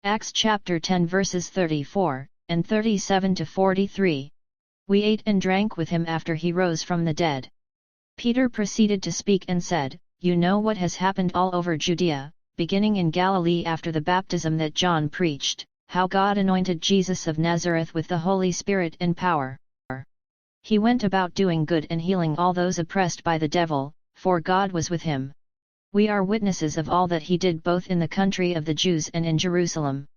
Acts chapter 10 verses 34 and 37 to 43. We ate and drank with him after he rose from the dead. Peter proceeded to speak and said, "You know what has happened all over Judea, beginning in Galilee after the baptism that John preached, how God anointed Jesus of Nazareth with the Holy Spirit and power. He went about doing good and healing all those oppressed by the devil, for God was with him. We are witnesses of all that he did both in the country of the Jews and in Jerusalem.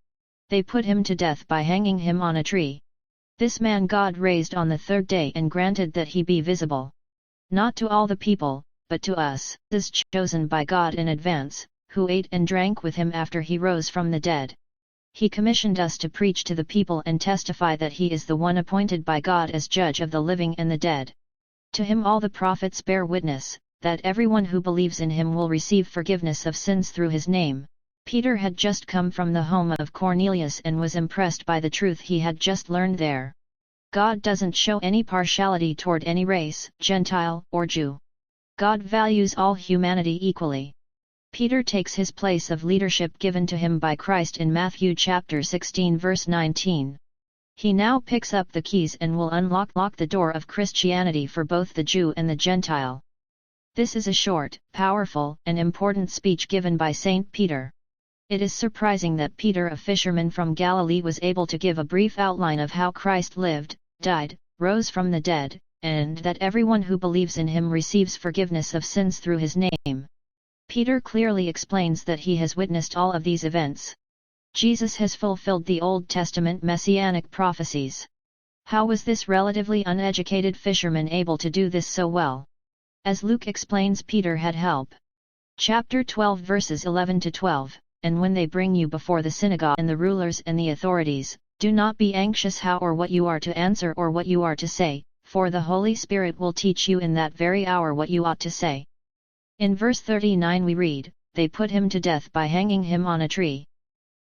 They put him to death by hanging him on a tree. This man God raised on the third day and granted that he be visible. Not to all the people, but to us, is chosen by God in advance, who ate and drank with him after he rose from the dead. He commissioned us to preach to the people and testify that he is the one appointed by God as judge of the living and the dead. To him all the prophets bear witness, that everyone who believes in him will receive forgiveness of sins through his name." Peter had just come from the home of Cornelius and was impressed by the truth he had just learned there. God doesn't show any partiality toward any race, Gentile or Jew. God values all humanity equally. Peter takes his place of leadership given to him by Christ in Matthew chapter 16 verse 19. He now picks up the keys and will unlock the door of Christianity for both the Jew and the Gentile. This is a short, powerful, and important speech given by Saint Peter. It is surprising that Peter, a fisherman from Galilee, was able to give a brief outline of how Christ lived, died, rose from the dead, and that everyone who believes in him receives forgiveness of sins through his name. Peter clearly explains that he has witnessed all of these events. Jesus has fulfilled the Old Testament messianic prophecies. How was this relatively uneducated fisherman able to do this so well? As Luke explains, Peter had help. Chapter 12 verses 11 to 12. And when they bring you before the synagogue and the rulers and the authorities, do not be anxious how or what you are to answer or what you are to say, for the Holy Spirit will teach you in that very hour what you ought to say. In verse 39 we read, "They put him to death by hanging him on a tree."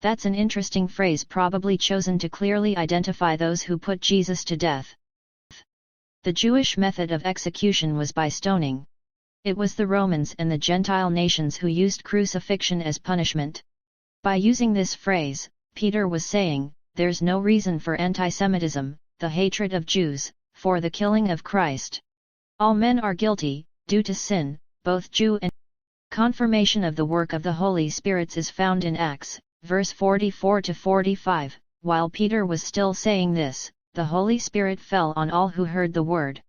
That's an interesting phrase, probably chosen to clearly identify those who put Jesus to death. The Jewish method of execution was by stoning. It was the Romans and the Gentile nations who used crucifixion as punishment. By using this phrase, Peter was saying, there's no reason for anti-Semitism, the hatred of Jews, for the killing of Christ. All men are guilty, due to sin, both Jew and confirmation of the work of the Holy Spirit is found in Acts, verse 44 to 45. While Peter was still saying this, the Holy Spirit fell on all who heard the word.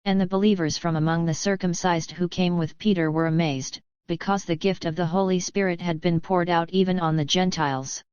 And the believers from among the circumcised who came with Peter were amazed, because the gift of the Holy Spirit had been poured out even on the Gentiles.